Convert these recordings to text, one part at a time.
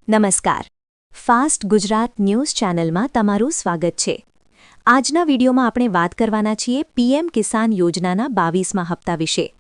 નમસ્કાર. Fast Gujarat news ચેનલમાં તમારું સ્વાગત છે. આજના વિડીયોમાં આપણે વાત કરવાના છીએ પીએમ કિસાન યોજનાના 22મા હપ્તા વિશે.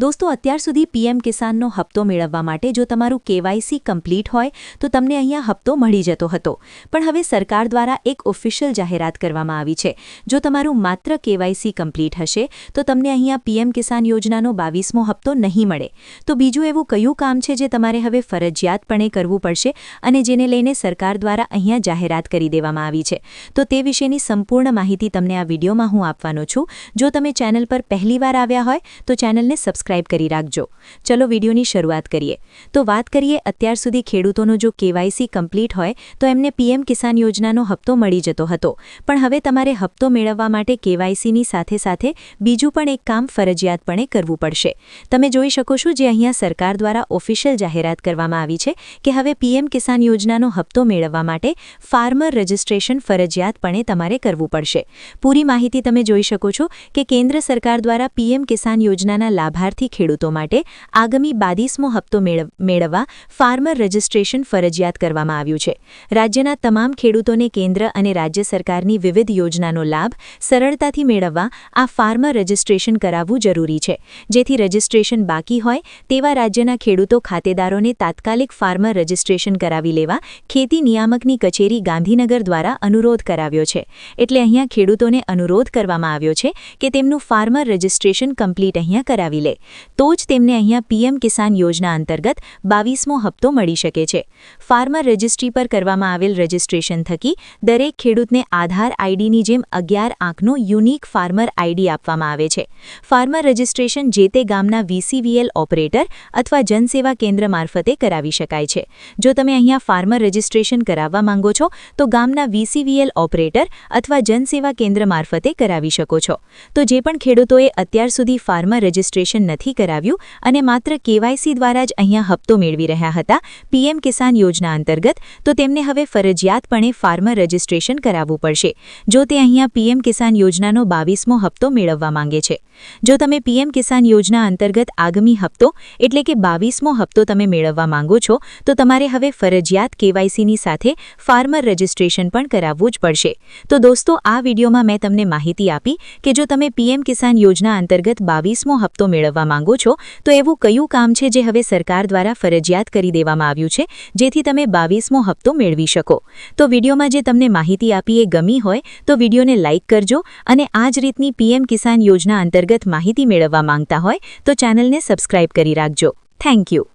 દોસ્તો, અત્યાર સુધી પીએમ કિસાનનો હપ્તો મેળવવા માટે જો તમારું કેવાયસી કમ્પ્લીટ હોય તો તમને અહીંયા હપ્તો મળી જતો હતો. પણ હવે સરકાર દ્વારા એક ઓફિશિયલ જાહેરાત કરવામાં આવી છે. જો તમારું માત્ર કેવાયસી કમ્પ્લીટ હશે તો તમને અહીંયા પીએમ કિસાન યોજનાનો 22મો હપ્તો નહીં મળે. તો બીજું એવું કયું કામ છે જે તમારે હવે ફરજિયાતપણે કરવું પડશે અને જેને લઈને સરકાર દ્વારા અહીંયા જાહેરાત કરી દેવામાં આવી છે? તો તે વિશેની સંપૂર્ણ માહિતી તમને આ વિડીયોમાં હું આપવાનો છું. જો તમે ચેનલ પર પહેલીવાર આવ્યા હોય તો ચેનલને સબસ્ક્રાઇબ કરી રાખજો. ચલો વિડીયોની શરૂઆત કરીએ. તો વાત કરીએ, અત્યાર સુધી ખેડૂતોનો જો કેવાયસી કમ્પ્લીટ હોય તો એમને પીએમ કિસાન યોજનાનો હપ્તો મળી જતો હતો. પણ હવે તમારે હપ્તો મેળવવા માટે કેવાયસીની સાથે સાથે બીજું પણ એક કામ ફરજિયાતપણે કરવું પડશે. તમે જોઈ શકો છો જે અહીંયા સરકાર દ્વારા ઓફિશિયલ જાહેરાત કરવામાં આવી છે કે હવે પીએમ કિસાન યોજનાનો હપ્તો મેળવવા માટે ફાર્મર રજિસ્ટ્રેશન ફરજિયાતપણે તમારે કરવું પડશે. પૂરી માહિતી તમે જોઈ શકો છો કે કેન્દ્ર સરકાર દ્વારા પીએમ કિસાન યોજનાના લાભાર્થી ખેડૂતો માટે આગામી 22મો હપ્તો મેળવવા ફાર્મર રજિસ્ટ્રેશન ફરજિયાત કરવામાં આવ્યું છે. રાજ્યના તમામ ખેડૂતોને કેન્દ્ર અને રાજ્ય સરકારની વિવિધ યોજનાનો લાભ સરળતાથી મેળવવા આ ફાર્મર રજિસ્ટ્રેશન કરાવવું જરૂરી છે. જેથી રજિસ્ટ્રેશન બાકી હોય તેવા રાજ્યના ખેડૂતો ખાતેદારોને તાત્કાલિક ફાર્મર રજિસ્ટ્રેશન કરાવી લેવા ખેતી નિયામકની કચેરી ગાંધીનગર દ્વારા અનુરોધ કરાવ્યો છે. એટલે અહીંયા ખેડૂતોને અનુરોધ કરવામાં આવ્યો છે કે તેમનું ફાર્મર રજિસ્ટ્રેશન કમ્પ્લીટ અહીંયા કરાવી લે તો જ તેમને અહીંયા પીએમ કિસાન યોજના અંતર્ગત 22મો હપ્તો મળી શકે છે. ફાર્મર રજિસ્ટ્રી પર કરવામાં આવેલ રજિસ્ટ્રેશન થકી દરેક ખેડૂતને આધાર આઈડીની જેમ 11 આંકનો યુનિક ફાર્મર આઈડી આપવામાં આવે છે. ફાર્મર રજિસ્ટ્રેશન જે તે ગામના વીસીવીએલ ઓપરેટર અથવા જનસેવા કેન્દ્ર મારફતે કરાવી શકાય છે. જો તમે અહીંયા ફાર્મર રજિસ્ટ્રેશન કરાવવા માંગો છો તો ગામના વીસીવીએલ ઓપરેટર અથવા જનસેવા કેન્દ્ર મારફતે કરાવી શકો છો. તો જે પણ ખેડૂતોએ અત્યાર સુધી ફાર્મર રજિસ્ટ્રેશન નથી કરાવ્યું અને માત્ર કેવાયસી દ્વારા જ અહીંયા હપ્તો મેળવી રહ્યા હતા પીએમ કિસાન યોજના અંતર્ગત, તો તેમને હવે ફરજિયાતપણે ફાર્મર રજિસ્ટ્રેશન કરાવવું પડશે જો તે અહીંયા પીએમ કિસાન યોજનાનો 22મો હપ્તો મેળવવા માંગે છે. જો તમે પીએમ કિસાન યોજના અંતર્ગત આગામી હપ્તો એટલે કે 22મો હપ્તો તમે મેળવવા માંગો છો તો તમારે હવે ફરજિયાત કેવાયસીની સાથે ફાર્મર રજિસ્ટ્રેશન પણ કરાવવું જ પડશે. તો દોસ્તો, આ વિડીયોમાં મેં તમને માહિતી આપી કે જો તમે પીએમ કિસાન યોજના અંતર્ગત 22મો હપ્તો મેળવવા માંગો છો તો એવું કયું કામ છે જે હવે સરકાર દ્વારા ફરજિયાત કરી દેવામાં આવ્યું છે જેથી તમે 22મો હપ્તો મેળવી શકો. તો વિડીયોમાં જે તમને માહિતી આપી એ ગમી હોય તો વિડીયોને લાઇક કરજો અને આ જ રીતની પીએમ કિસાન યોજના અંતર્ગત માહિતી મેળવવા માંગતા હોય તો ચેનલને સબસ્ક્રાઇબ કરી રાખજો. Thank you.